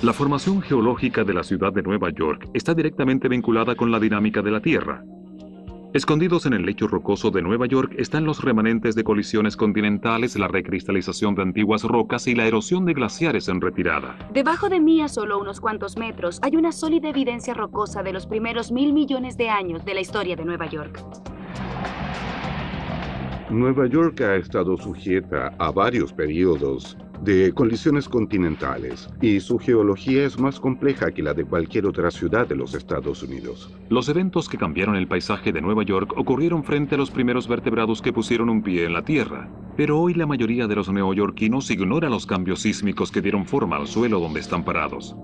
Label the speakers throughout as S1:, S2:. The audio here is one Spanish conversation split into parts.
S1: La formación geológica de la ciudad de Nueva York está directamente vinculada con la dinámica de la Tierra. Escondidos en el lecho rocoso de Nueva York están los remanentes de colisiones continentales, la recristalización de antiguas rocas y la erosión de glaciares en retirada.
S2: Debajo de mí, a solo unos cuantos metros, hay una sólida evidencia rocosa de los primeros 1.000 millones de años de la historia de Nueva York.
S3: Nueva York ha estado sujeta a varios periodos de colisiones continentales y su geología es más compleja que la de cualquier otra ciudad de los Estados Unidos.
S1: Los eventos que cambiaron el paisaje de Nueva York ocurrieron frente a los primeros vertebrados que pusieron un pie en la Tierra. Pero hoy la mayoría de los neoyorquinos ignora los cambios sísmicos que dieron forma al suelo donde están parados.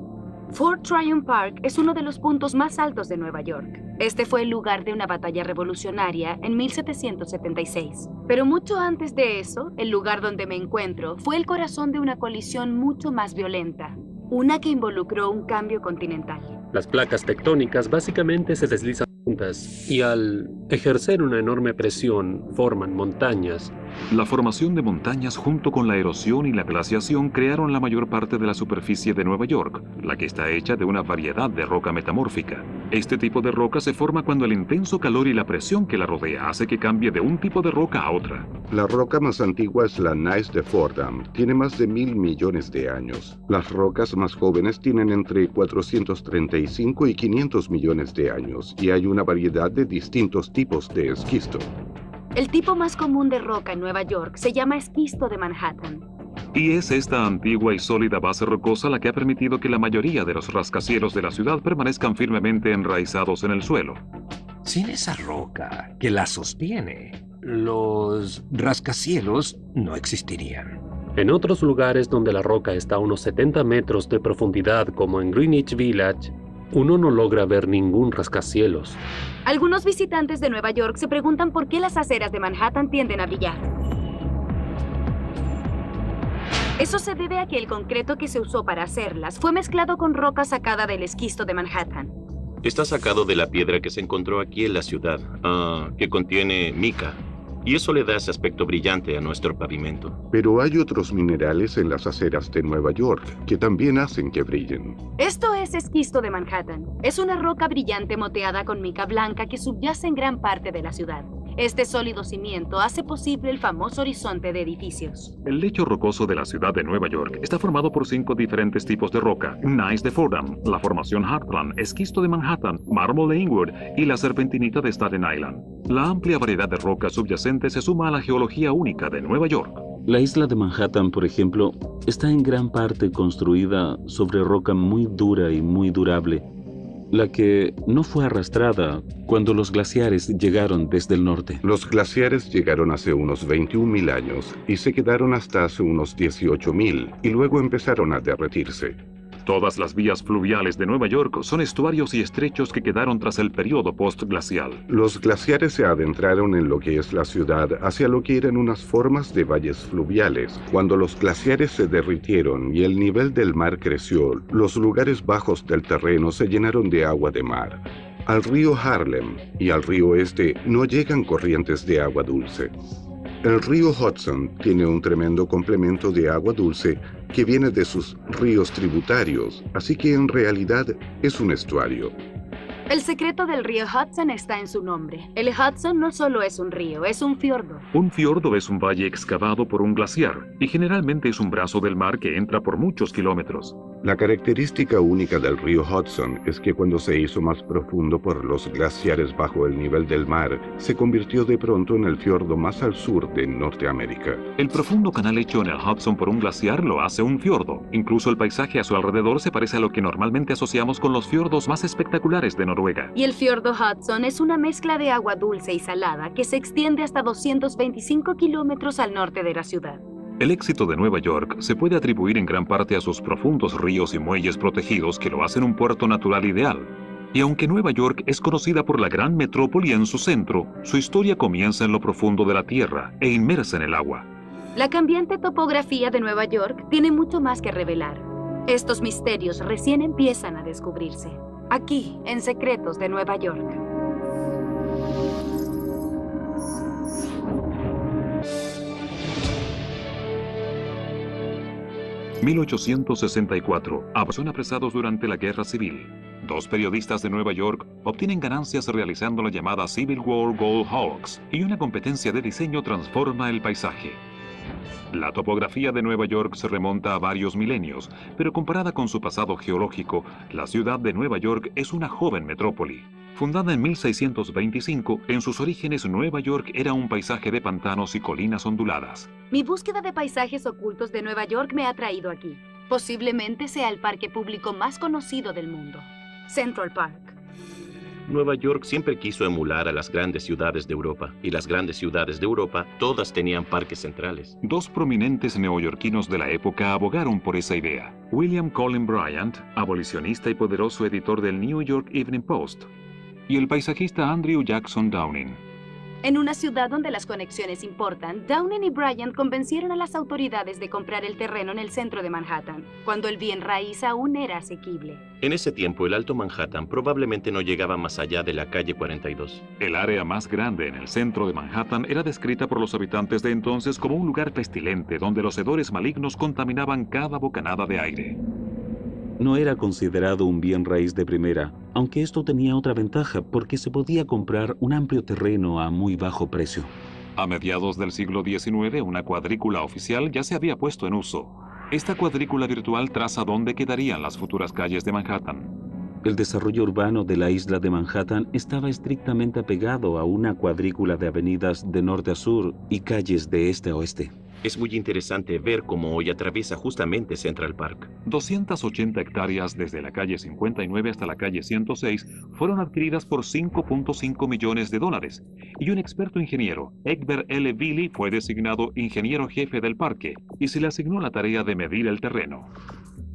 S2: Fort Tryon Park es uno de los puntos más altos de Nueva York. Este fue el lugar de una batalla revolucionaria en 1776. Pero mucho antes de eso, el lugar donde me encuentro fue el corazón de una colisión mucho más violenta, una que involucró un cambio continental.
S4: Las placas tectónicas básicamente se deslizan juntas y al ejercer una enorme presión forman montañas.
S1: La formación de montañas junto con la erosión y la glaciación crearon la mayor parte de la superficie de Nueva York, la que está hecha de una variedad de roca metamórfica. Este tipo de roca se forma cuando el intenso calor y la presión que la rodea hace que cambie de un tipo de roca a otra.
S3: La roca más antigua es la gneiss de Fordham. Tiene más de 1.000 millones de años. Las rocas más jóvenes tienen entre 435 y 500 millones de años, y hay una variedad de distintos tipos de esquisto.
S2: El tipo más común de roca en Nueva York se llama esquisto de Manhattan.
S1: Y es esta antigua y sólida base rocosa la que ha permitido que la mayoría de los rascacielos de la ciudad permanezcan firmemente enraizados en el suelo.
S5: Sin esa roca que la sostiene, los rascacielos no existirían.
S4: En otros lugares donde la roca está a unos 70 metros de profundidad, como en Greenwich Village, uno no logra ver ningún rascacielos.
S2: Algunos visitantes de Nueva York se preguntan por qué las aceras de Manhattan tienden a brillar. Eso se debe a que el concreto que se usó para hacerlas fue mezclado con roca sacada del esquisto de Manhattan.
S6: Está sacado de la piedra que se encontró aquí en la ciudad, que contiene mica. Y eso le da ese aspecto brillante a nuestro pavimento.
S3: Pero hay otros minerales en las aceras de Nueva York que también hacen que brillen.
S2: Esto es esquisto de Manhattan. Es una roca brillante moteada con mica blanca que subyace en gran parte de la ciudad. Este sólido cimiento hace posible el famoso horizonte de edificios.
S1: El lecho rocoso de la ciudad de Nueva York está formado por 5 diferentes tipos de roca: gneiss de Fordham, la formación Heartland, esquisto de Manhattan, mármol de Inwood y la serpentinita de Staten Island. La amplia variedad de rocas subyacentes se suma a la geología única de Nueva York.
S7: La isla de Manhattan, por ejemplo, está en gran parte construida sobre roca muy dura y muy durable, la que no fue arrastrada cuando los glaciares llegaron desde el norte.
S3: Los glaciares llegaron hace unos 21.000 años y se quedaron hasta hace unos 18.000 y luego empezaron a derretirse.
S1: Todas las vías fluviales de Nueva York son estuarios y estrechos que quedaron tras el periodo postglacial.
S3: Los glaciares se adentraron en lo que es la ciudad hacia lo que eran unas formas de valles fluviales. Cuando los glaciares se derritieron y el nivel del mar creció, los lugares bajos del terreno se llenaron de agua de mar. Al río Harlem y al río Este no llegan corrientes de agua dulce. El río Hudson tiene un tremendo complemento de agua dulce que viene de sus ríos tributarios, así que en realidad es un estuario.
S2: El secreto del río Hudson está en su nombre. El Hudson no solo es un río, es un fiordo.
S1: Un fiordo es un valle excavado por un glaciar y generalmente es un brazo del mar que entra por muchos kilómetros.
S3: La característica única del río Hudson es que cuando se hizo más profundo por los glaciares bajo el nivel del mar, se convirtió de pronto en el fiordo más al sur de Norteamérica.
S1: El profundo canal hecho en el Hudson por un glaciar lo hace un fiordo. Incluso el paisaje a su alrededor se parece a lo que normalmente asociamos con los fiordos más espectaculares de Noruega.
S2: Y el fiordo Hudson es una mezcla de agua dulce y salada que se extiende hasta 225 kilómetros al norte de la ciudad.
S1: El éxito de Nueva York se puede atribuir en gran parte a sus profundos ríos y muelles protegidos que lo hacen un puerto natural ideal. Y aunque Nueva York es conocida por la gran metrópoli en su centro, su historia comienza en lo profundo de la tierra e inmersa en el agua.
S2: La cambiante topografía de Nueva York tiene mucho más que revelar. Estos misterios recién empiezan a descubrirse, aquí en Secretos de Nueva York.
S1: 1864. Son apresados durante la Guerra Civil. Dos periodistas de Nueva York obtienen ganancias realizando la llamada Civil War Gold Hawks, y una competencia de diseño transforma el paisaje. La topografía de Nueva York se remonta a varios milenios, pero comparada con su pasado geológico, la ciudad de Nueva York es una joven metrópoli. Fundada en 1625, en sus orígenes Nueva York era un paisaje de pantanos y colinas onduladas.
S2: Mi búsqueda de paisajes ocultos de Nueva York me ha traído aquí. Posiblemente sea el parque público más conocido del mundo, Central Park.
S6: Nueva York siempre quiso emular a las grandes ciudades de Europa, y las grandes ciudades de Europa todas tenían parques centrales.
S1: Dos prominentes neoyorquinos de la época abogaron por esa idea. William Cullen Bryant, abolicionista y poderoso editor del New York Evening Post, y el paisajista Andrew Jackson Downing.
S2: En una ciudad donde las conexiones importan, Downing y Bryant convencieron a las autoridades de comprar el terreno en el centro de Manhattan, cuando el bien raíz aún era asequible.
S6: En ese tiempo, el Alto Manhattan probablemente no llegaba más allá de la calle 42.
S1: El área más grande en el centro de Manhattan era descrita por los habitantes de entonces como un lugar pestilente donde los hedores malignos contaminaban cada bocanada de aire.
S7: No era considerado un bien raíz de primera, aunque esto tenía otra ventaja porque se podía comprar un amplio terreno a muy bajo precio.
S1: A mediados del siglo XIX, una cuadrícula oficial ya se había puesto en uso. Esta cuadrícula virtual traza dónde quedarían las futuras calles de Manhattan.
S7: El desarrollo urbano de la isla de Manhattan estaba estrictamente apegado a una cuadrícula de avenidas de norte a sur y calles de este a oeste.
S6: Es muy interesante ver cómo hoy atraviesa justamente Central Park.
S1: 280 hectáreas desde la calle 59 hasta la calle 106 fueron adquiridas por $5.5 millones, y un experto ingeniero, Egbert L. Billy, fue designado ingeniero jefe del parque y se le asignó la tarea de medir el terreno.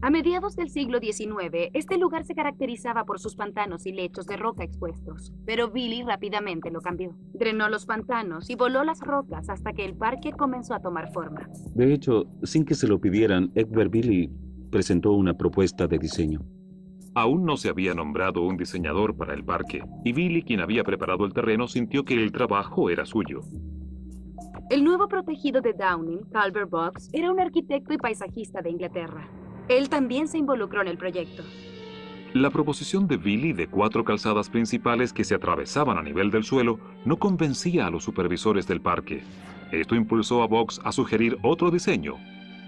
S2: A mediados del siglo XIX, este lugar se caracterizaba por sus pantanos y lechos de roca expuestos, pero Billy rápidamente lo cambió. Drenó los pantanos y voló las rocas hasta que el parque comenzó a tomar forma.
S7: De hecho, sin que se lo pidieran, Egbert Billy presentó una propuesta de diseño.
S1: Aún no se había nombrado un diseñador para el parque, y Billy, quien había preparado el terreno, sintió que el trabajo era suyo.
S2: El nuevo protegido de Downing, Calvert Vaux, era un arquitecto y paisajista de Inglaterra. Él también se involucró en el proyecto.
S1: La proposición de Billy de 4 calzadas principales que se atravesaban a nivel del suelo no convencía a los supervisores del parque. Esto impulsó a Vaux a sugerir otro diseño.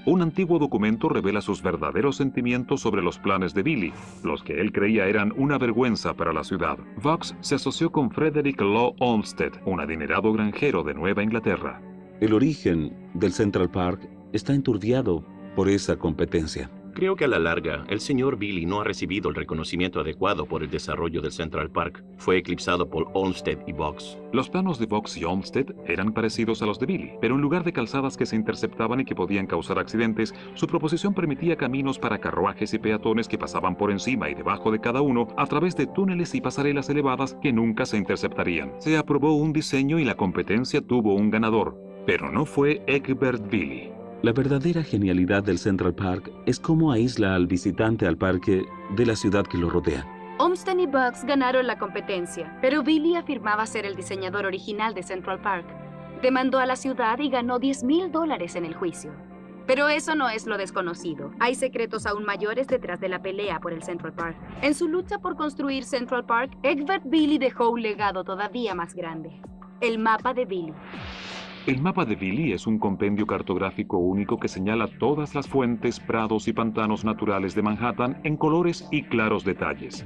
S1: Un antiguo documento revela sus verdaderos sentimientos sobre los planes de Billy, los que él creía eran una vergüenza para la ciudad. Vaux se asoció con Frederick Law Olmsted, un adinerado granjero de Nueva Inglaterra.
S7: El origen del Central Park está enturbiado por esa competencia.
S6: Creo que a la larga, el señor Billy no ha recibido el reconocimiento adecuado por el desarrollo del Central Park. Fue eclipsado por Olmsted y Vaux.
S1: Los planos de Vaux y Olmsted eran parecidos a los de Billy, pero en lugar de calzadas que se interceptaban y que podían causar accidentes, su proposición permitía caminos para carruajes y peatones que pasaban por encima y debajo de cada uno a través de túneles y pasarelas elevadas que nunca se interceptarían. Se aprobó un diseño y la competencia tuvo un ganador, pero no fue Egbert Billy.
S7: La verdadera genialidad del Central Park es cómo aísla al visitante al parque de la ciudad que lo rodea.
S2: Olmsted y Vaux ganaron la competencia, pero Billy afirmaba ser el diseñador original de Central Park. Demandó a la ciudad y ganó $10,000 en el juicio. Pero eso no es lo desconocido. Hay secretos aún mayores detrás de la pelea por el Central Park. En su lucha por construir Central Park, Egbert Billy dejó un legado todavía más grande: el mapa de Billy.
S1: El mapa de Billy es un compendio cartográfico único que señala todas las fuentes, prados y pantanos naturales de Manhattan en colores y claros detalles.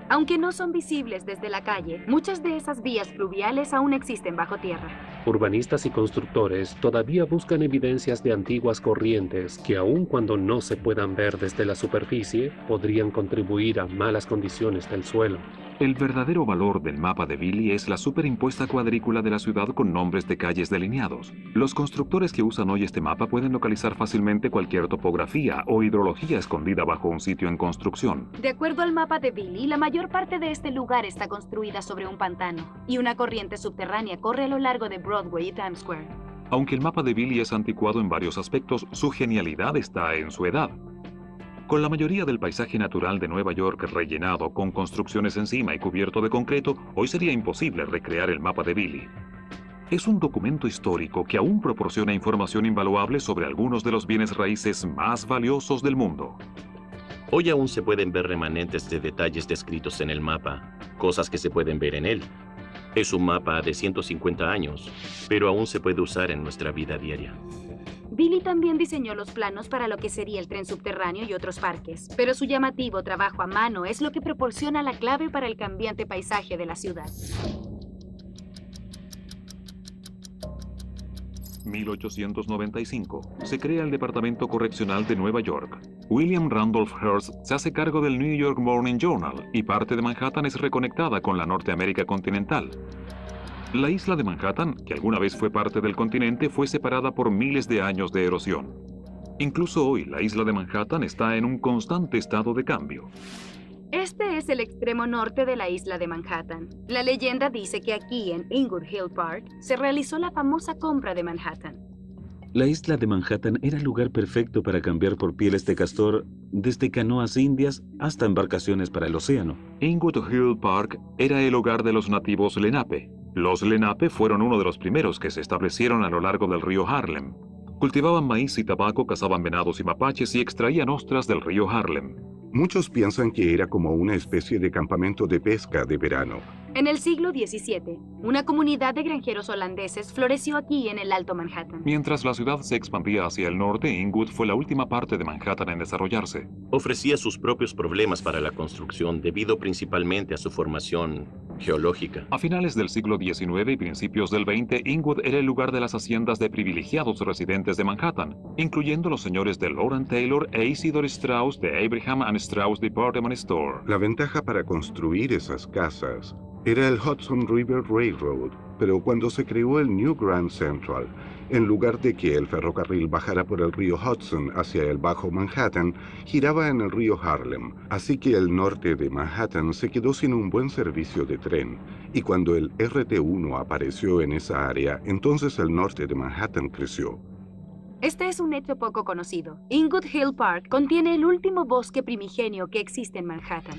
S2: Aunque no son visibles desde la calle, muchas de esas vías fluviales aún existen bajo tierra.
S4: Urbanistas y constructores todavía buscan evidencias de antiguas corrientes que, aun cuando no se puedan ver desde la superficie, podrían contribuir a malas condiciones del suelo.
S1: El verdadero valor del mapa de Billy es la superimpuesta cuadrícula de la ciudad con nombres de calles delineados. Los constructores que usan hoy este mapa pueden localizar fácilmente cualquier topografía o hidrología escondida bajo un sitio en construcción.
S2: De acuerdo al mapa de Billy, la mayor parte de este lugar está construida sobre un pantano, y una corriente subterránea corre a lo largo de Broadway y Times Square.
S1: Aunque el mapa de Billy es anticuado en varios aspectos, su genialidad está en su edad. Con la mayoría del paisaje natural de Nueva York rellenado con construcciones encima y cubierto de concreto, hoy sería imposible recrear el mapa de Billy. Es un documento histórico que aún proporciona información invaluable sobre algunos de los bienes raíces más valiosos del mundo.
S6: Hoy aún se pueden ver remanentes de detalles descritos en el mapa, cosas que se pueden ver en él. Es un mapa de 150 años, pero aún se puede usar en nuestra vida diaria.
S2: Billy también diseñó los planos para lo que sería el tren subterráneo y otros parques, pero su llamativo trabajo a mano es lo que proporciona la clave para el cambiante paisaje de la ciudad.
S1: 1895. Se crea el Departamento Correccional de Nueva York. William Randolph Hearst se hace cargo del New York Morning Journal y parte de Manhattan es reconectada con la Norteamérica continental. La isla de Manhattan, que alguna vez fue parte del continente, fue separada por miles de años de erosión. Incluso hoy, la isla de Manhattan está en un constante estado de cambio.
S2: Este es el extremo norte de la isla de Manhattan. La leyenda dice que aquí, en Inwood Hill Park, se realizó la famosa compra de Manhattan.
S7: La isla de Manhattan era el lugar perfecto para cambiar por pieles de castor, desde canoas indias hasta embarcaciones para el océano.
S1: Inwood Hill Park era el hogar de los nativos Lenape. Los Lenape fueron uno de los primeros que se establecieron a lo largo del río Harlem. Cultivaban maíz y tabaco, cazaban venados y mapaches y extraían ostras del río Harlem.
S3: Muchos piensan que era como una especie de campamento de pesca de verano.
S2: En el siglo XVII, una comunidad de granjeros holandeses floreció aquí en el Alto Manhattan.
S1: Mientras la ciudad se expandía hacia el norte, Inwood fue la última parte de Manhattan en desarrollarse.
S6: Ofrecía sus propios problemas para la construcción debido principalmente a su formación geológica.
S1: A finales del siglo XIX y principios del XX, Inwood era el lugar de las haciendas de privilegiados residentes de Manhattan, incluyendo los señores de Laurent Taylor e Isidore Strauss de Abraham and Strauss Department Store.
S3: La ventaja para construir esas casas era el Hudson River Railroad, pero cuando se creó el New Grand Central, en lugar de que el ferrocarril bajara por el río Hudson hacia el Bajo Manhattan, giraba en el río Harlem, así que el norte de Manhattan se quedó sin un buen servicio de tren, y cuando el RT1 apareció en esa área, entonces el norte de Manhattan creció.
S2: Este es un hecho poco conocido. Inwood Hill Park contiene el último bosque primigenio que existe en Manhattan.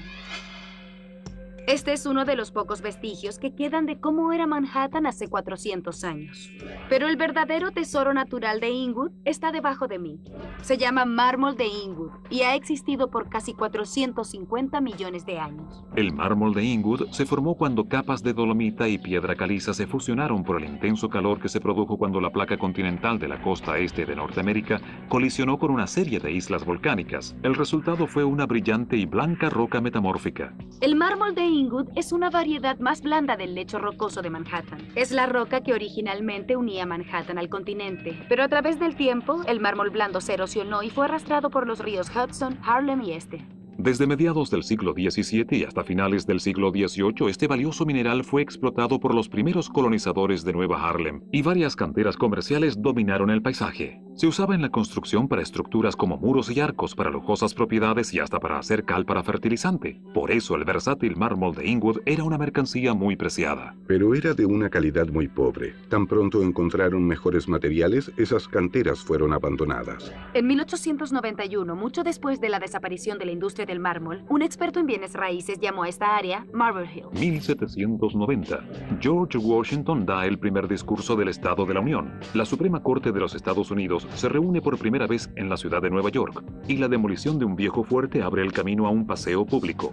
S2: Este es uno de los pocos vestigios que quedan de cómo era Manhattan hace 400 años. Pero el verdadero tesoro natural de Inwood está debajo de mí. Se llama mármol de Inwood y ha existido por casi 450 millones de años.
S1: El mármol de Inwood se formó cuando capas de dolomita y piedra caliza se fusionaron por el intenso calor que se produjo cuando la placa continental de la costa este de Norteamérica colisionó con una serie de islas volcánicas. El resultado fue una brillante y blanca roca metamórfica.
S2: El mármol de Inwood es una variedad más blanda del lecho rocoso de Manhattan. Es la roca que originalmente unía Manhattan al continente, pero a través del tiempo, el mármol blando se erosionó y fue arrastrado por los ríos Hudson, Harlem y este.
S1: Desde mediados del siglo XVII y hasta finales del siglo XVIII, este valioso mineral fue explotado por los primeros colonizadores de Nueva Harlem, y varias canteras comerciales dominaron el paisaje. Se usaba en la construcción para estructuras como muros y arcos, para lujosas propiedades y hasta para hacer cal para fertilizante. Por eso el versátil mármol de Inwood era una mercancía muy preciada.
S3: Pero era de una calidad muy pobre. Tan pronto encontraron mejores materiales, esas canteras fueron abandonadas.
S2: En 1891, mucho después de la desaparición de la industria del mármol, un experto en bienes raíces llamó a esta área Marble Hill.
S1: 1790. George Washington da el primer discurso del Estado de la Unión. La Suprema Corte de los Estados Unidos se reúne por primera vez en la ciudad de Nueva York, y la demolición de un viejo fuerte abre el camino a un paseo público.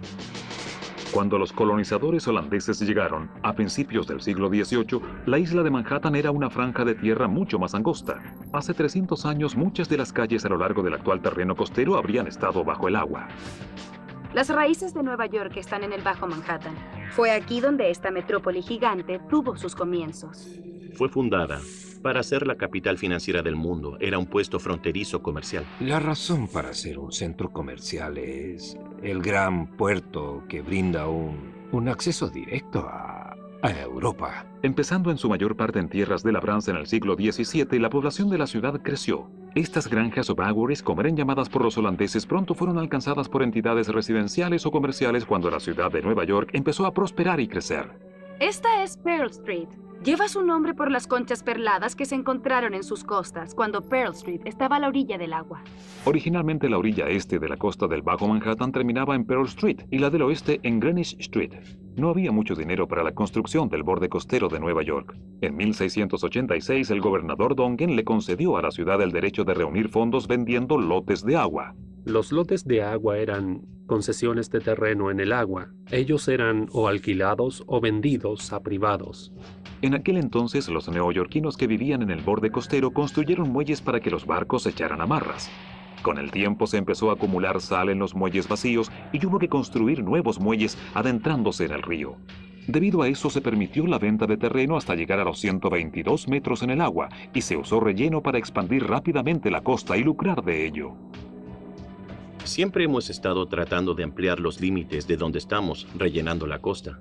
S1: Cuando los colonizadores holandeses llegaron, a principios del siglo XVIII, la isla de Manhattan era una franja de tierra mucho más angosta. Hace 300 años, muchas de las calles a lo largo del actual terreno costero habrían estado bajo el agua.
S2: Las raíces de Nueva York están en el Bajo Manhattan. Fue aquí donde esta metrópoli gigante tuvo sus comienzos.
S6: Fue fundada para ser la capital financiera del mundo. Era un puesto fronterizo comercial.
S5: La razón para ser un centro comercial es el gran puerto que brinda un acceso directo a Europa.
S1: Empezando en su mayor parte en tierras de labranza en el siglo XVII, la población de la ciudad creció. Estas granjas o baggeries, como eran llamadas por los holandeses, pronto fueron alcanzadas por entidades residenciales o comerciales cuando la ciudad de Nueva York empezó a prosperar y crecer.
S2: Esta es Pearl Street. Lleva su nombre por las conchas perladas que se encontraron en sus costas cuando Pearl Street estaba a la orilla del agua.
S1: Originalmente la orilla este de la costa del Bajo Manhattan terminaba en Pearl Street y la del oeste en Greenwich Street. no había mucho dinero para la construcción del borde costero de Nueva York. En 1686, el gobernador Dongan le concedió a la ciudad el derecho de reunir fondos vendiendo lotes de agua.
S4: Los lotes de agua eran concesiones de terreno en el agua. Ellos eran o alquilados o vendidos a privados.
S1: En aquel entonces, los neoyorquinos que vivían en el borde costero construyeron muelles para que los barcos echaran amarras. Con el tiempo se empezó a acumular sal en los muelles vacíos y hubo que construir nuevos muelles adentrándose en el río. Debido a eso se permitió la venta de terreno hasta llegar a los 122 metros en el agua y se usó relleno para expandir rápidamente la costa y lucrar de ello.
S6: Siempre hemos estado tratando de ampliar los límites de donde estamos, rellenando la costa.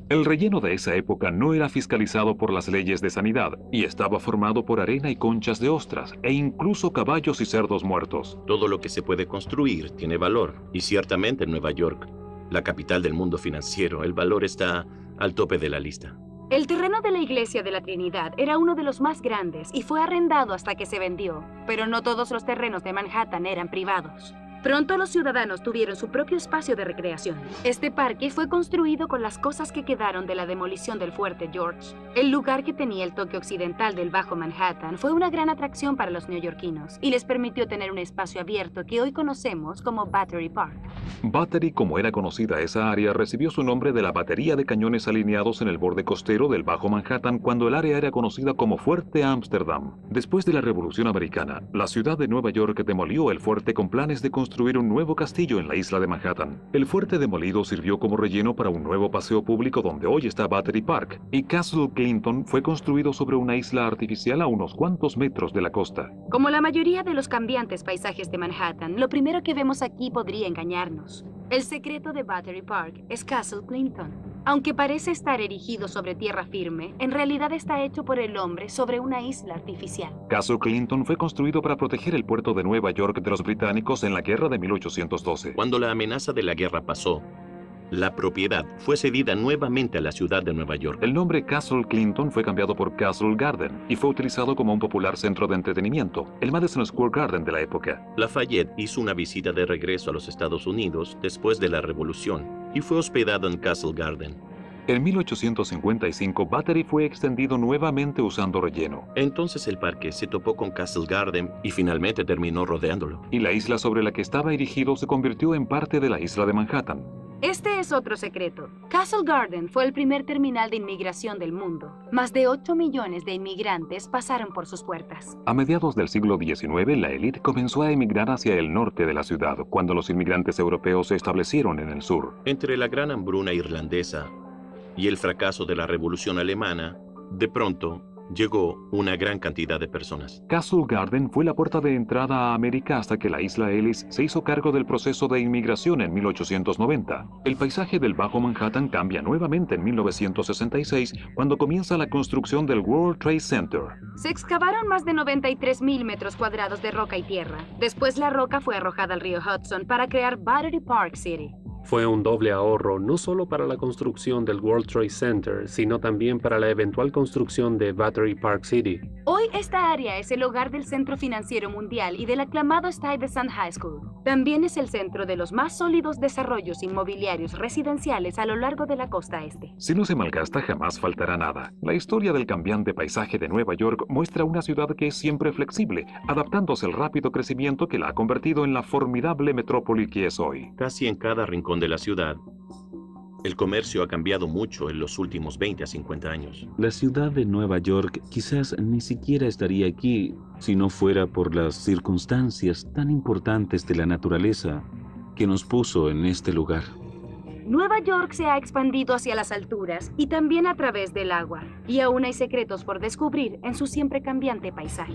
S1: El relleno de esa época no era fiscalizado por las leyes de sanidad y estaba formado por arena y conchas de ostras e incluso caballos y cerdos muertos.
S6: Todo lo que se puede construir tiene valor, y ciertamente en Nueva York, la capital del mundo financiero, el valor está al tope de la lista.
S2: El terreno de la Iglesia de la Trinidad era uno de los más grandes y fue arrendado hasta que se vendió, pero no todos los terrenos de Manhattan eran privados. Pronto los ciudadanos tuvieron su propio espacio de recreación. Este parque fue construido con las cosas que quedaron de la demolición del Fuerte George. El lugar, que tenía el toque occidental del Bajo Manhattan, fue una gran atracción para los neoyorquinos y les permitió tener un espacio abierto que hoy conocemos como Battery Park.
S1: Battery, como era conocida esa área, recibió su nombre de la batería de cañones alineados en el borde costero del Bajo Manhattan cuando el área era conocida como Fuerte Ámsterdam. Después de la Revolución Americana, la ciudad de Nueva York demolió el fuerte con planes de construir un nuevo castillo en la isla de Manhattan. El fuerte demolido sirvió como relleno para un nuevo paseo público donde hoy está Battery Park, y Castle Clinton fue construido sobre una isla artificial a unos cuantos metros de la costa.
S2: Como la mayoría de los cambiantes paisajes de Manhattan, lo primero que vemos aquí podría engañarnos. El secreto de Battery Park es Castle Clinton. Aunque parece estar erigido sobre tierra firme, en realidad está hecho por el hombre sobre una isla artificial.
S1: Castle Clinton fue construido para proteger el puerto de Nueva York de los británicos en la guerra de 1812.
S6: Cuando la amenaza de la guerra pasó, la propiedad fue cedida nuevamente a la ciudad de Nueva York.
S1: El nombre Castle Clinton fue cambiado por Castle Garden y fue utilizado como un popular centro de entretenimiento, el Madison Square Garden de la época.
S6: Lafayette hizo una visita de regreso a los Estados Unidos después de la Revolución y fue hospedado en Castle Garden.
S1: En 1855, Battery fue extendido nuevamente usando relleno.
S6: Entonces el parque se topó con Castle Garden y finalmente terminó rodeándolo.
S1: Y la isla sobre la que estaba erigido se convirtió en parte de la isla de Manhattan.
S2: Este es otro secreto. Castle Garden fue el primer terminal de inmigración del mundo. Más de 8 millones de inmigrantes pasaron por sus puertas.
S1: A mediados del siglo XIX, la élite comenzó a emigrar hacia el norte de la ciudad, cuando los inmigrantes europeos se establecieron en el sur.
S6: Entre la gran hambruna irlandesa y el fracaso de la Revolución Alemana, de pronto llegó una gran cantidad de personas.
S1: Castle Garden fue la puerta de entrada a América hasta que la isla Ellis se hizo cargo del proceso de inmigración en 1890. El paisaje del Bajo Manhattan cambia nuevamente en 1966, cuando comienza la construcción del World Trade Center.
S2: Se excavaron más de 93,000 metros cuadrados de roca y tierra. Después la roca fue arrojada al río Hudson para crear Battery Park City.
S4: Fue un doble ahorro no solo para la construcción del World Trade Center, sino también para la eventual construcción de Battery Park City.
S2: Hoy esta área es el hogar del Centro Financiero Mundial y del aclamado Stuyvesant High School. También es el centro de los más sólidos desarrollos inmobiliarios residenciales a lo largo de la costa este.
S1: Si no se malgasta, jamás faltará nada. La historia del cambiante paisaje de Nueva York muestra una ciudad que es siempre flexible, adaptándose al rápido crecimiento que la ha convertido en la formidable metrópoli que es hoy.
S6: Casi en cada rincón de la ciudad, el comercio ha cambiado mucho en los últimos 20 a 50 años.
S7: La ciudad de Nueva York quizás ni siquiera estaría aquí si no fuera por las circunstancias tan importantes de la naturaleza que nos puso en este lugar.
S2: Nueva York se ha expandido hacia las alturas y también a través del agua, y aún hay secretos por descubrir en su siempre cambiante paisaje.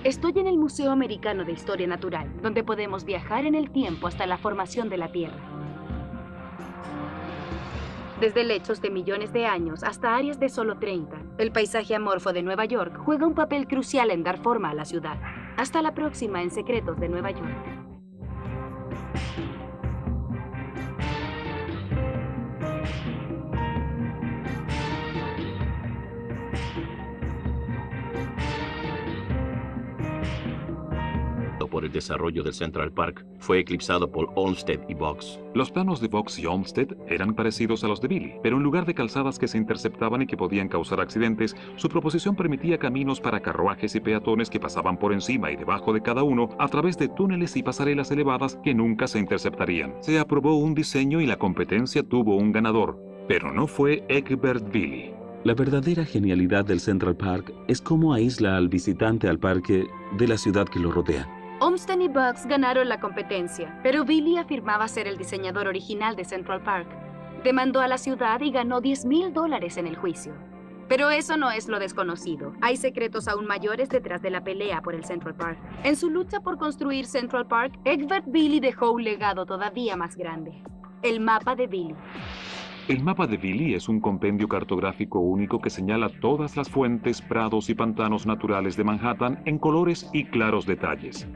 S2: Estoy en el Museo Americano de Historia Natural, donde podemos viajar en el tiempo hasta la formación de la Tierra. Desde lechos de millones de años hasta áreas de solo 30, el paisaje amorfo de Nueva York juega un papel crucial en dar forma a la ciudad. Hasta la próxima en Secretos de Nueva York.
S6: por el desarrollo del Central Park fue eclipsado por Olmsted y Box.
S1: Los planos de Box y Olmsted eran parecidos a los de Billy, pero en lugar de calzadas que se interceptaban y que podían causar accidentes, su proposición permitía caminos para carruajes y peatones que pasaban por encima y debajo de cada uno a través de túneles y pasarelas elevadas que nunca se interceptarían. Se aprobó un diseño y la competencia tuvo un ganador, pero no fue Egbert Billy.
S7: La verdadera genialidad del Central Park es cómo aísla al visitante al parque de la ciudad que lo rodea.
S2: Olmsted y Bugs ganaron la competencia, pero Billy afirmaba ser el diseñador original de Central Park. Demandó a la ciudad y ganó $10,000 en el juicio. Pero eso no es lo desconocido. Hay secretos aún mayores detrás de la pelea por el Central Park. En su lucha por construir Central Park, Egbert Billy dejó un legado todavía más grande: el mapa de Billy.
S1: El mapa de Billy es un compendio cartográfico único que señala todas las fuentes, prados y pantanos naturales de Manhattan en colores y claros detalles.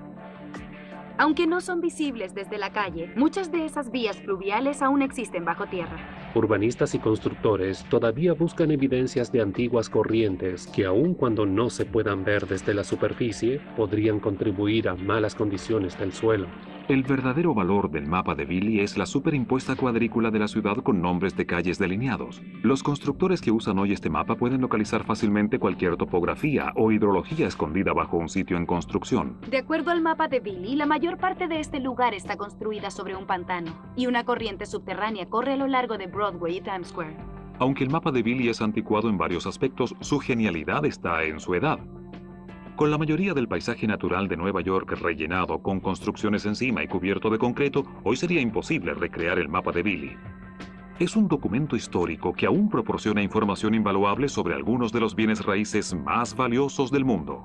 S2: Aunque no son visibles desde la calle, muchas de esas vías fluviales aún existen bajo tierra.
S4: Urbanistas y constructores todavía buscan evidencias de antiguas corrientes que, aun cuando no se puedan ver desde la superficie, podrían contribuir a malas condiciones del suelo.
S1: El verdadero valor del mapa de Billy es la superimpuesta cuadrícula de la ciudad con nombres de calles delineados. Los constructores que usan hoy este mapa pueden localizar fácilmente cualquier topografía o hidrología escondida bajo un sitio en construcción.
S2: De acuerdo al mapa de Billy, la mayor parte de este lugar está construida sobre un pantano, y una corriente subterránea corre a lo largo de Broadway y Times Square.
S1: Aunque el mapa de Billy es anticuado en varios aspectos, su genialidad está en su edad. Con la mayoría del paisaje natural de Nueva York rellenado con construcciones encima y cubierto de concreto, hoy sería imposible recrear el mapa de Billy. Es un documento histórico que aún proporciona información invaluable sobre algunos de los bienes raíces más valiosos del mundo.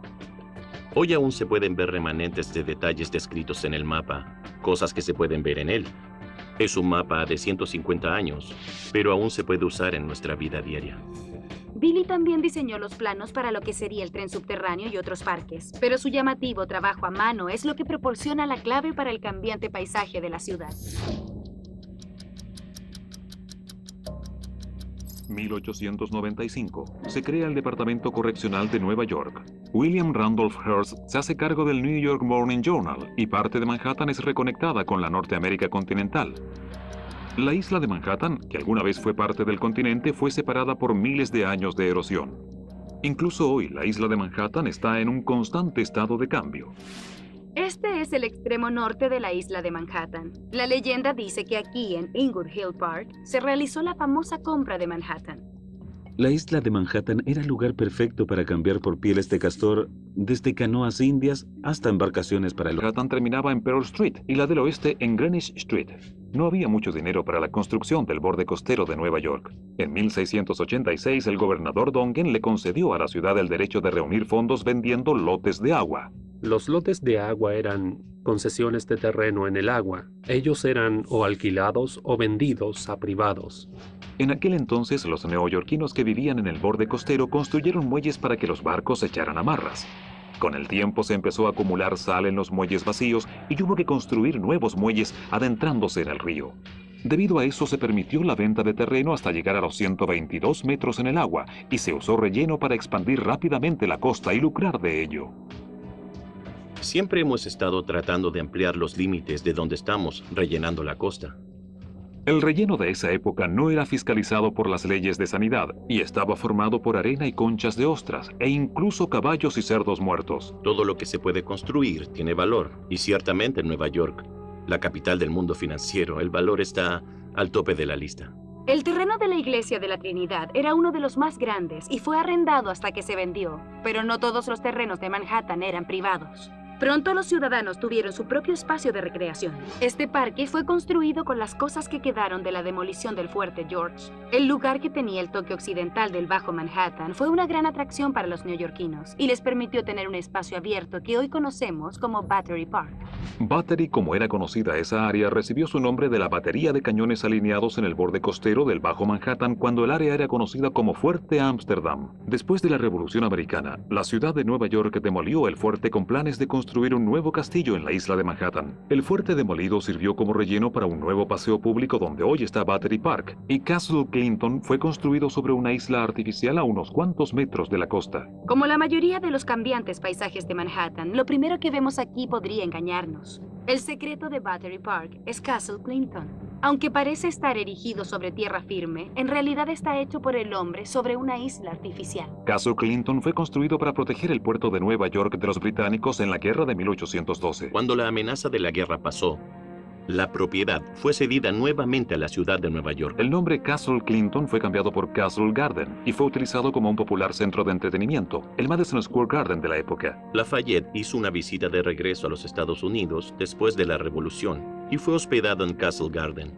S6: Hoy aún se pueden ver remanentes de detalles descritos en el mapa, cosas que se pueden ver en él. Es un mapa de 150 años, pero aún se puede usar en nuestra vida diaria.
S2: Billy también diseñó los planos para lo que sería el tren subterráneo y otros parques, pero su llamativo trabajo a mano es lo que proporciona la clave para el cambiante paisaje de la ciudad.
S1: 1895. Se crea el Departamento Correccional de Nueva York. William Randolph Hearst se hace cargo del New York Morning Journal y parte de Manhattan es reconectada con la Norteamérica continental. La isla de Manhattan, que alguna vez fue parte del continente, fue separada por miles de años de erosión. Incluso hoy, la isla de Manhattan está en un constante estado de cambio.
S2: Este es el extremo norte de la isla de Manhattan. La leyenda dice que aquí, en Inwood Hill Park, se realizó la famosa compra de Manhattan.
S7: La isla de Manhattan era el lugar perfecto para cambiar por pieles de castor, desde canoas indias hasta embarcaciones para el...
S1: Manhattan terminaba en Pearl Street y la del oeste en Greenwich Street. No había mucho dinero para la construcción del borde costero de Nueva York. En 1686, el gobernador Dongan le concedió a la ciudad el derecho de reunir fondos vendiendo lotes de agua.
S4: Los lotes de agua eran concesiones de terreno en el agua. Ellos eran o alquilados o vendidos a privados.
S1: En aquel entonces, los neoyorquinos que vivían en el borde costero construyeron muelles para que los barcos echaran amarras. Con el tiempo se empezó a acumular sal en los muelles vacíos y hubo que construir nuevos muelles adentrándose en el río. Debido a eso se permitió la venta de terreno hasta llegar a los 122 metros en el agua y se usó relleno para expandir rápidamente la costa y lucrar de ello.
S6: Siempre hemos estado tratando de ampliar los límites de donde estamos, rellenando la costa.
S1: El relleno de esa época no era fiscalizado por las leyes de sanidad y estaba formado por arena y conchas de ostras e incluso caballos y cerdos muertos.
S6: Todo lo que se puede construir tiene valor y ciertamente en Nueva York, la capital del mundo financiero, el valor está al tope de la lista.
S2: El terreno de la iglesia de la Trinidad era uno de los más grandes y fue arrendado hasta que se vendió, pero no todos los terrenos de Manhattan eran privados. Pronto los ciudadanos tuvieron su propio espacio de recreación. Este parque fue construido con las cosas que quedaron de la demolición del Fuerte George. El lugar que tenía el toque occidental del Bajo Manhattan fue una gran atracción para los neoyorquinos y les permitió tener un espacio abierto que hoy conocemos como Battery Park.
S1: Battery, como era conocida esa área, recibió su nombre de la batería de cañones alineados en el borde costero del Bajo Manhattan cuando el área era conocida como Fuerte Ámsterdam. Después de la Revolución Americana, la ciudad de Nueva York demolió el fuerte con planes de construcción construir un nuevo castillo en la isla de Manhattan. El fuerte demolido sirvió como relleno para un nuevo paseo público donde hoy está Battery Park, y Castle Clinton fue construido sobre una isla artificial a unos cuantos metros de la costa.
S2: Como la mayoría de los cambiantes paisajes de Manhattan, lo primero que vemos aquí podría engañarnos. El secreto de Battery Park es Castle Clinton. Aunque parece estar erigido sobre tierra firme, en realidad está hecho por el hombre sobre una isla artificial.
S1: Castle Clinton fue construido para proteger el puerto de Nueva York de los británicos en la guerra de 1812.
S6: Cuando la amenaza de la guerra pasó, la propiedad fue cedida nuevamente a la ciudad de Nueva York.
S1: El nombre Castle Clinton fue cambiado por Castle Garden y fue utilizado como un popular centro de entretenimiento, el Madison Square Garden de la época.
S6: Lafayette hizo una visita de regreso a los Estados Unidos después de la Revolución y fue hospedado en Castle Garden.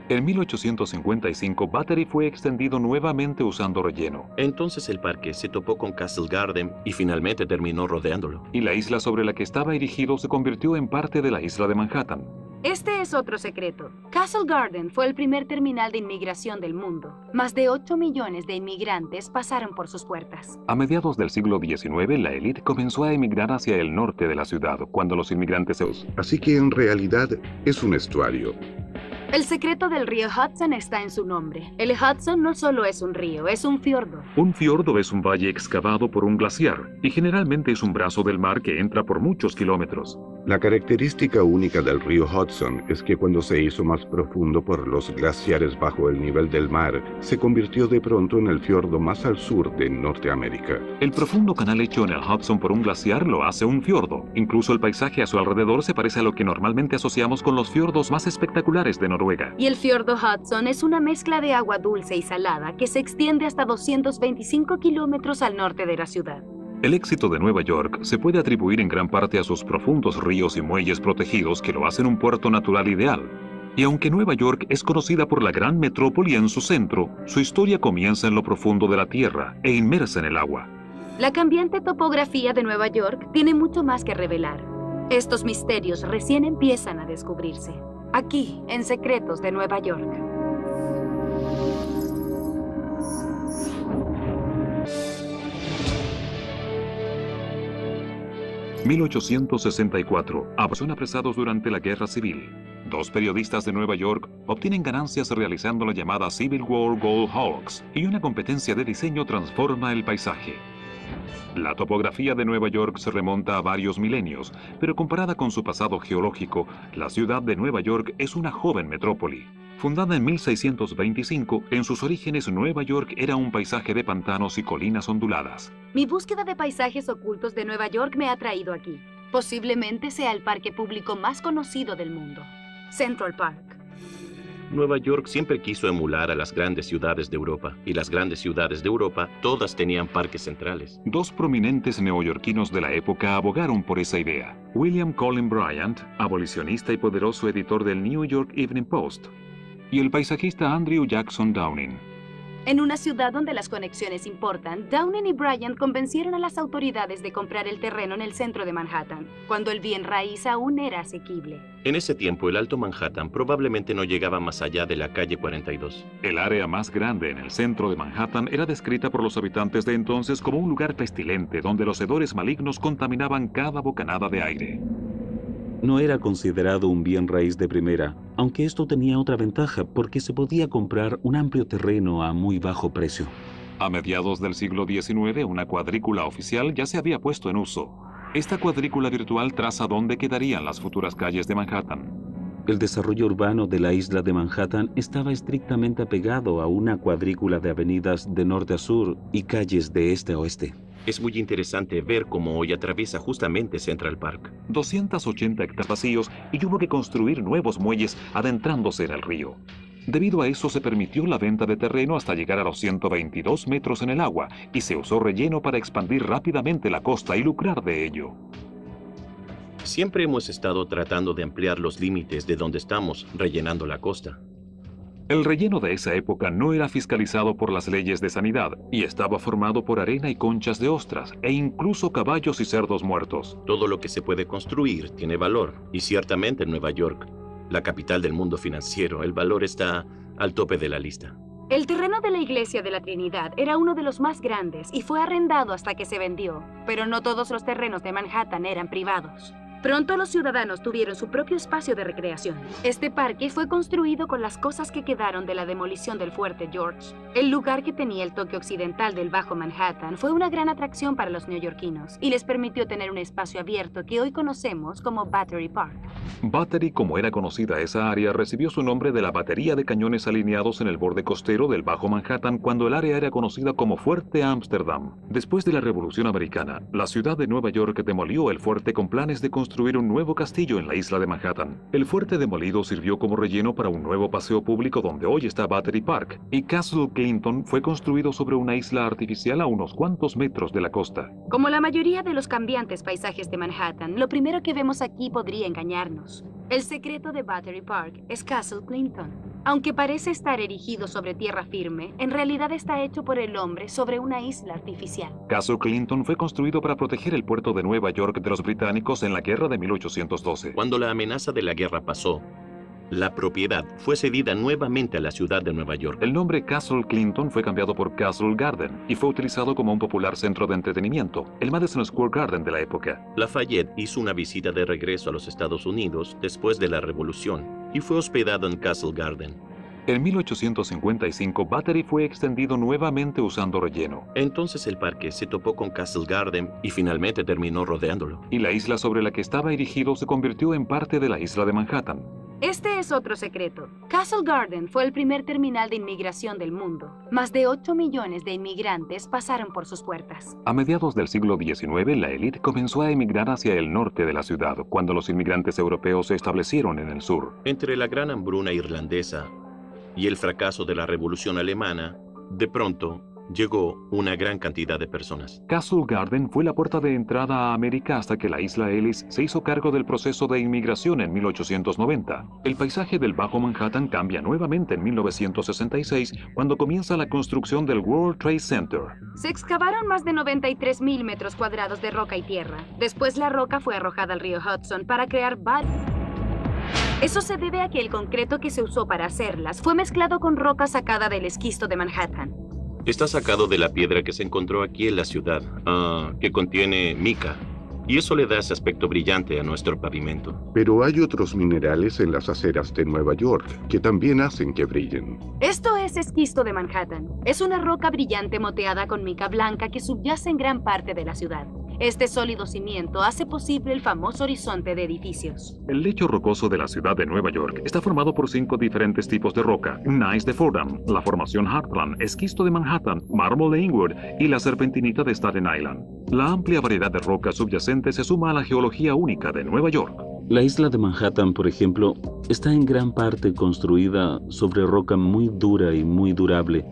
S1: En 1855, Battery fue extendido nuevamente usando relleno.
S6: Entonces el parque se topó con Castle Garden y finalmente terminó rodeándolo.
S1: Y la isla sobre la que estaba erigido se convirtió en parte de la isla de Manhattan.
S2: Este es otro secreto. Castle Garden fue el primer terminal de inmigración del mundo. Más de 8 millones de inmigrantes pasaron por sus puertas.
S1: A mediados del siglo XIX, la élite comenzó a emigrar hacia el norte de la ciudad, cuando los inmigrantes se...
S3: Así que en realidad es un estuario.
S2: El secreto del río Hudson está en su nombre. El Hudson no solo es un río, es un fiordo.
S1: Un fiordo es un valle excavado por un glaciar, y generalmente es un brazo del mar que entra por muchos kilómetros.
S3: La característica única del río Hudson es que cuando se hizo más profundo por los glaciares bajo el nivel del mar, se convirtió de pronto en el fiordo más al sur de Norteamérica.
S1: El profundo canal hecho en el Hudson por un glaciar lo hace un fiordo. Incluso el paisaje a su alrededor se parece a lo que normalmente asociamos con los fiordos más espectaculares de Noruega.
S2: Y el fiordo Hudson es una mezcla de agua dulce y salada que se extiende hasta 225 kilómetros al norte de la ciudad.
S1: El éxito de Nueva York se puede atribuir en gran parte a sus profundos ríos y muelles protegidos que lo hacen un puerto natural ideal. Y aunque Nueva York es conocida por la gran metrópoli en su centro, su historia comienza en lo profundo de la tierra e inmersa en el agua.
S2: La cambiante topografía de Nueva York tiene mucho más que revelar. Estos misterios recién empiezan a descubrirse. Aquí, en Secretos de Nueva York.
S1: ...1864... Son apresados durante la Guerra Civil. Dos periodistas de Nueva York obtienen ganancias realizando la llamada Civil War Gold Hawks, y una competencia de diseño transforma el paisaje. La topografía de Nueva York se remonta a varios milenios, pero comparada con su pasado geológico, la ciudad de Nueva York es una joven metrópoli. Fundada en 1625, en sus orígenes Nueva York era un paisaje de pantanos y colinas onduladas.
S2: Mi búsqueda de paisajes ocultos de Nueva York me ha traído aquí. Posiblemente sea el parque público más conocido del mundo, Central Park.
S6: Nueva York siempre quiso emular a las grandes ciudades de Europa, y las grandes ciudades de Europa todas tenían parques centrales.
S1: Dos prominentes neoyorquinos de la época abogaron por esa idea. William Cullen Bryant, abolicionista y poderoso editor del New York Evening Post, y el paisajista Andrew Jackson Downing.
S2: En una ciudad donde las conexiones importan, Downing y Bryant convencieron a las autoridades de comprar el terreno en el centro de Manhattan, cuando el bien raíz aún era asequible.
S6: En ese tiempo, el Alto Manhattan probablemente no llegaba más allá de la calle 42.
S1: El área más grande en el centro de Manhattan era descrita por los habitantes de entonces como un lugar pestilente donde los hedores malignos contaminaban cada bocanada de aire.
S7: No era considerado un bien raíz de primera, aunque esto tenía otra ventaja porque se podía comprar un amplio terreno a muy bajo precio.
S1: A mediados del siglo XIX, una cuadrícula oficial ya se había puesto en uso. Esta cuadrícula virtual traza dónde quedarían las futuras calles de Manhattan.
S7: El desarrollo urbano de la isla de Manhattan estaba estrictamente apegado a una cuadrícula de avenidas de norte a sur y calles de este a oeste.
S6: Es muy interesante ver cómo hoy atraviesa justamente Central Park.
S1: 280 hectáreas vacíos y hubo que construir nuevos muelles adentrándose en el río. Debido a eso se permitió la venta de terreno hasta llegar a los 122 metros en el agua y se usó relleno para expandir rápidamente la costa y lucrar de ello.
S6: Siempre hemos estado tratando de ampliar los límites de donde estamos, rellenando la costa.
S1: El relleno de esa época no era fiscalizado por las leyes de sanidad y estaba formado por arena y conchas de ostras e incluso caballos y cerdos muertos.
S6: Todo lo que se puede construir tiene valor, y ciertamente en Nueva York, la capital del mundo financiero, el valor está al tope de la lista.
S2: El terreno de la Iglesia de la Trinidad era uno de los más grandes y fue arrendado hasta que se vendió, pero no todos los terrenos de Manhattan eran privados. Pronto los ciudadanos tuvieron su propio espacio de recreación. Este parque fue construido con las cosas que quedaron de la demolición del Fuerte George. El lugar, que tenía el toque occidental del Bajo Manhattan, fue una gran atracción para los neoyorquinos y les permitió tener un espacio abierto que hoy conocemos como Battery Park.
S1: Battery, como era conocida esa área, recibió su nombre de la batería de cañones alineados en el borde costero del Bajo Manhattan cuando el área era conocida como Fuerte Amsterdam. Después de la Revolución Americana, la ciudad de Nueva York demolió el fuerte con planes de construir un nuevo castillo en la isla de Manhattan. El fuerte demolido sirvió como relleno para un nuevo paseo público donde hoy está Battery Park, y Castle Clinton fue construido sobre una isla artificial a unos cuantos metros de la costa.
S2: Como la mayoría de los cambiantes paisajes de Manhattan, lo primero que vemos aquí podría engañarnos. El secreto de Battery Park es Castle Clinton. Aunque parece estar erigido sobre tierra firme, en realidad está hecho por el hombre sobre una isla artificial.
S1: Castle Clinton fue construido para proteger el puerto de Nueva York de los británicos en la guerra de 1812.
S6: Cuando la amenaza de la guerra pasó, la propiedad fue cedida nuevamente a la ciudad de Nueva York.
S1: El nombre Castle Clinton fue cambiado por Castle Garden y fue utilizado como un popular centro de entretenimiento, el Madison Square Garden de la época.
S6: Lafayette hizo una visita de regreso a los Estados Unidos después de la Revolución y fue hospedado en Castle Garden.
S1: En 1855, Battery fue extendido nuevamente usando relleno.
S6: Entonces el parque se topó con Castle Garden y finalmente terminó rodeándolo.
S1: Y la isla sobre la que estaba erigido se convirtió en parte de la isla de Manhattan.
S2: Este es otro secreto. Castle Garden fue el primer terminal de inmigración del mundo. Más de 8 millones de inmigrantes pasaron por sus puertas.
S1: A mediados del siglo XIX, la élite comenzó a emigrar hacia el norte de la ciudad, cuando los inmigrantes europeos se establecieron en el sur.
S6: Entre la gran hambruna irlandesa y el fracaso de la Revolución Alemana, de pronto llegó una gran cantidad de personas.
S1: Castle Garden fue la puerta de entrada a América hasta que la isla Ellis se hizo cargo del proceso de inmigración en 1890. El paisaje del Bajo Manhattan cambia nuevamente en 1966, cuando comienza la construcción del World Trade Center.
S2: Se excavaron más de 93,000 metros cuadrados de roca y tierra. Después la roca fue arrojada al río Hudson para crear Eso se debe a que el concreto que se usó para hacerlas fue mezclado con roca sacada del esquisto de Manhattan.
S6: Está sacado de la piedra que se encontró aquí en la ciudad, que contiene mica, y eso le da ese aspecto brillante a nuestro pavimento.
S3: Pero hay otros minerales en las aceras de Nueva York que también hacen que brillen.
S2: Esto es esquisto de Manhattan. Es una roca brillante moteada con mica blanca que subyace en gran parte de la ciudad. Este sólido cimiento hace posible el famoso horizonte de edificios.
S1: El lecho rocoso de la ciudad de Nueva York está formado por 5 diferentes tipos de roca: gneiss de Fordham, la formación Heartland, esquisto de Manhattan, mármol de Inwood y la serpentinita de Staten Island. La amplia variedad de rocas subyacentes se suma a la geología única de Nueva York.
S7: La isla de Manhattan, por ejemplo, está en gran parte construida sobre roca muy dura y muy durable,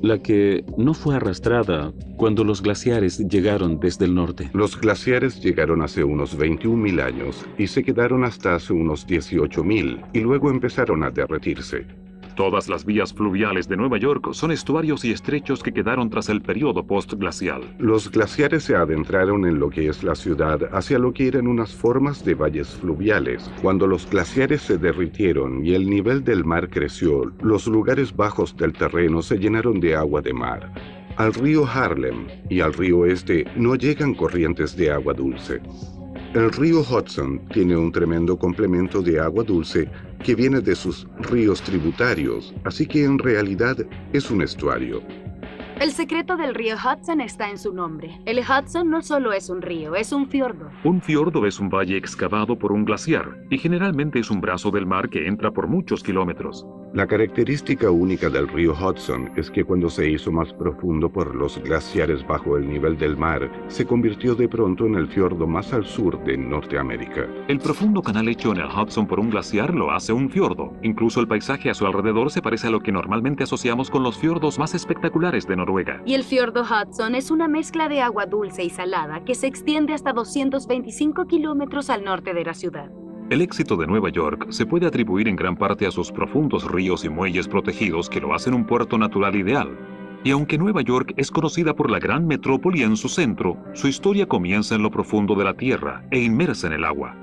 S7: la que no fue arrastrada cuando los glaciares llegaron desde el norte.
S3: Los glaciares llegaron hace unos 21.000 años y se quedaron hasta hace unos 18.000 y luego empezaron a derretirse.
S1: Todas las vías fluviales de Nueva York son estuarios y estrechos que quedaron tras el periodo postglacial.
S3: Los glaciares se adentraron en lo que es la ciudad hacia lo que eran unas formas de valles fluviales. Cuando los glaciares se derritieron y el nivel del mar creció, los lugares bajos del terreno se llenaron de agua de mar. Al río Harlem y al río Este no llegan corrientes de agua dulce. El río Hudson tiene un tremendo complemento de agua dulce que viene de sus ríos tributarios, así que en realidad es un estuario.
S2: El secreto del río Hudson está en su nombre. El Hudson no solo es un río, es un fiordo.
S1: Un fiordo es un valle excavado por un glaciar y generalmente es un brazo del mar que entra por muchos kilómetros.
S3: La característica única del río Hudson es que cuando se hizo más profundo por los glaciares bajo el nivel del mar, se convirtió de pronto en el fiordo más al sur de Norteamérica.
S1: El profundo canal hecho en el Hudson por un glaciar lo hace un fiordo. Incluso el paisaje a su alrededor se parece a lo que normalmente asociamos con los fiordos más espectaculares de Noruega.
S2: Y el fiordo Hudson es una mezcla de agua dulce y salada que se extiende hasta 225 kilómetros al norte de la ciudad.
S1: El éxito de Nueva York se puede atribuir en gran parte a sus profundos ríos y muelles protegidos que lo hacen un puerto natural ideal. Y aunque Nueva York es conocida por la gran metrópoli en su centro, su historia comienza en lo profundo de la tierra e inmersa en el agua.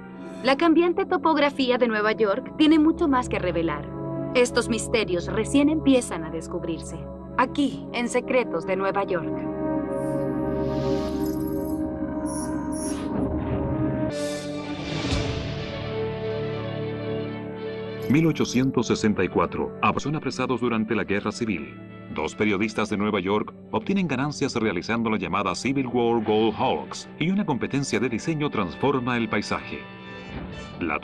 S2: La cambiante topografía de Nueva York tiene mucho más que revelar. Estos misterios recién empiezan a descubrirse, aquí, en Secretos de Nueva York.
S1: ...1864... son apresados durante la Guerra Civil. Dos periodistas de Nueva York obtienen ganancias realizando la llamada Civil War Gold Hawks, y una competencia de diseño transforma el paisaje. La